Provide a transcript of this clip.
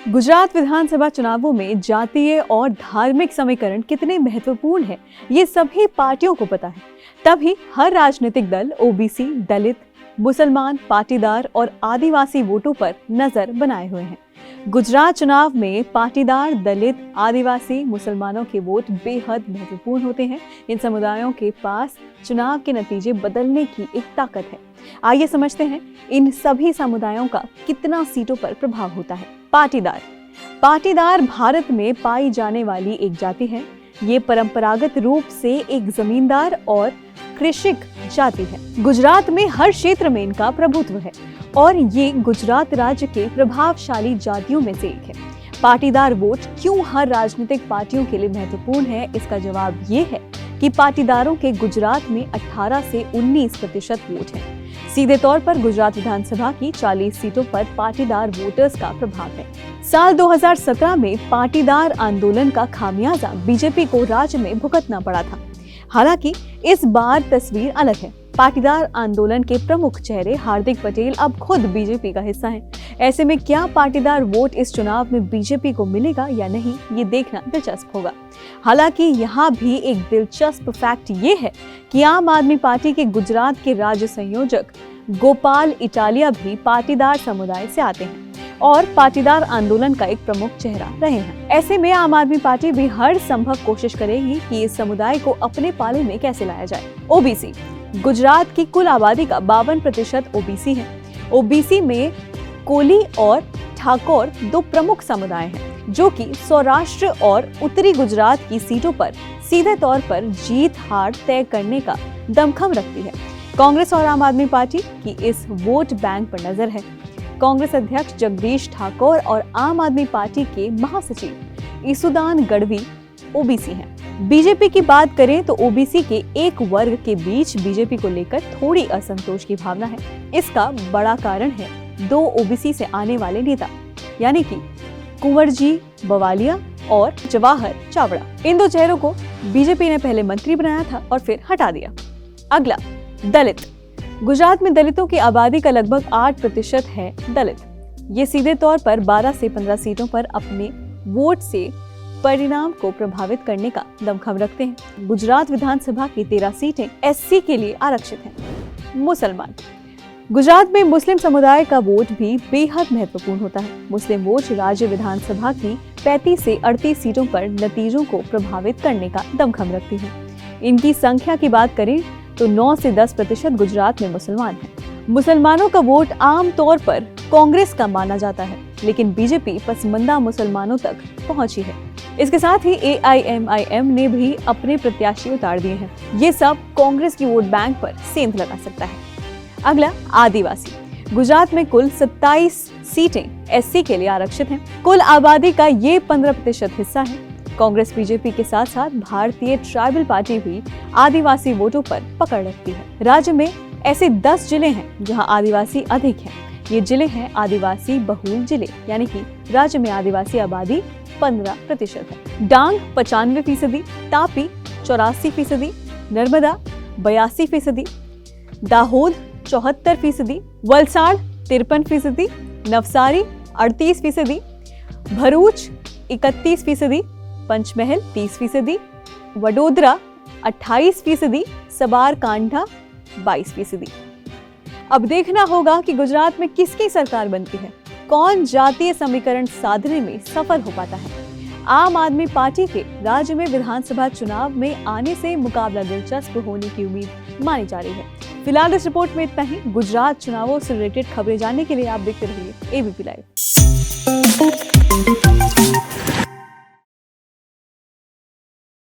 गुजरात विधानसभा चुनावों में जातीय और धार्मिक समीकरण कितने महत्वपूर्ण है, ये सभी पार्टियों को पता है। तभी हर राजनीतिक दल ओबीसी, दलित, मुसलमान, पाटीदार और आदिवासी वोटों पर नजर बनाए हुए हैं। गुजरात चुनाव में पाटीदार, दलित, आदिवासी, मुसलमानों के वोट बेहद महत्वपूर्ण होते हैं। इन समुदायों के पास चुनाव के नतीजे बदलने की एक ताकत है। आइए समझते हैं इन सभी समुदायों का कितना सीटों पर प्रभाव होता है। पाटीदार भारत में पाई जाने वाली एक जाति है। ये परंपरागत रूप से एक जमींदार और कृषिक जाति है। गुजरात में हर क्षेत्र में इनका प्रभुत्व है और ये गुजरात राज्य के प्रभावशाली जातियों में से एक है। पाटीदार वोट क्यों हर राजनीतिक पार्टियों के लिए महत्वपूर्ण है? इसका जवाब ये है कि पाटीदारों के गुजरात में 18 से 19% वोट है। सीधे तौर पर गुजरात विधानसभा की 40 सीटों पर पाटीदार वोटर्स का प्रभाव है। साल 2017 में पाटीदार आंदोलन का खामियाजा बीजेपी को राज्य में भुगतना पड़ा था। हालांकि इस बार तस्वीर अलग है। पाटीदार आंदोलन के प्रमुख चेहरे हार्दिक पटेल अब खुद बीजेपी का हिस्सा हैं। ऐसे में क्या पाटीदार वोट इस चुनाव में बीजेपी को मिलेगा या नहीं, ये देखना दिलचस्प होगा। हालांकि यहाँ भी एक दिलचस्प फैक्ट ये है कि आम आदमी पार्टी के गुजरात के राज्य संयोजक गोपाल इटालिया भी पाटीदार समुदाय से आते हैं और पाटीदार आंदोलन का एक प्रमुख चेहरा रहे हैं। ऐसे में आम आदमी पार्टी भी हर संभव कोशिश करेगी कि इस समुदाय को अपने पाले में कैसे लाया जाए। ओबीसी गुजरात की कुल आबादी का 52% ओबीसी है। ओबीसी में कोली और ठाकोर दो प्रमुख समुदाय हैं, जो कि सौराष्ट्र और उत्तरी गुजरात की सीटों पर सीधे तौर पर जीत हार तय करने का दमखम रखती है। कांग्रेस और आम आदमी पार्टी की इस वोट बैंक पर नजर है। कांग्रेस अध्यक्ष जगदीश ठाकुर और आम आदमी पार्टी के महासचिव ईसुदान गढ़वी ओबीसी हैं। बीजेपी की बात करें तो ओबीसी के एक वर्ग के बीच बीजेपी को लेकर थोड़ी असंतोष की भावना है। इसका बड़ा कारण है दो ओबीसी से आने वाले नेता, यानी कि कुंवरजी बवालिया और जवाहर चावड़ा। इन दो चेहरों को बीजेपी ने पहले मंत्री बनाया था और फिर हटा दिया। अगला, दलित। गुजरात में दलितों की आबादी का लगभग 8% है दलित। ये सीधे तौर पर 12 से 15 सीटों पर अपने वोट से परिणाम को प्रभावित करने का दमखम रखते हैं। गुजरात विधानसभा की 13 सीटें एससी के लिए आरक्षित हैं। मुसलमान गुजरात में मुस्लिम समुदाय का वोट भी बेहद महत्वपूर्ण होता है। मुस्लिम वोट राज्य विधानसभा की 35 से 38 सीटों पर नतीजों को प्रभावित करने का दमखम रखती है। इनकी संख्या की बात करें तो 9 से 10% गुजरात में मुसलमान हैं। मुसलमानों का वोट आम तौर पर कांग्रेस का माना जाता है, लेकिन बीजेपी पसमंदा मुसलमानों तक पहुंची है। इसके साथ ही एआईएमआईएम ने भी अपने प्रत्याशी उतार दिए हैं। ये सब कांग्रेस की वोट बैंक पर सेंध लगा सकता है। अगला, आदिवासी। गुजरात में कुल 27 सीटें एससी के लिए आरक्षित हैं। कुल आबादी का ये 15% हिस्सा है। कांग्रेस बीजेपी के साथ साथ भारतीय ट्राइबल पार्टी भी आदिवासी वोटों पर पकड़ रखती है। राज्य में ऐसे 10 जिले हैं जहां आदिवासी अधिक हैं। ये जिले हैं आदिवासी बहुल जिले, यानी कि राज्य में आदिवासी आबादी 15% है। डांग 95%, तापी 84%, नर्मदा 82%, दाहोद 74%, वलसाड़ 53%, नवसारी 38%, भरूच 31%, पंचमहल 30%, वडोदरा 28%, सबारकांठा 22%। अब देखना होगा कि गुजरात में किसकी सरकार बनती है, कौन जातीय समीकरण साधने में सफल हो पाता है। आम आदमी पार्टी के राज्य में विधानसभा चुनाव में आने से मुकाबला दिलचस्प होने की उम्मीद मानी जा रही है। फिलहाल इस रिपोर्ट में इतना ही। गुजरात चुनावों से रिलेटेड खबरें जानने के लिए आप देखते रहिए एबीपी लाइव।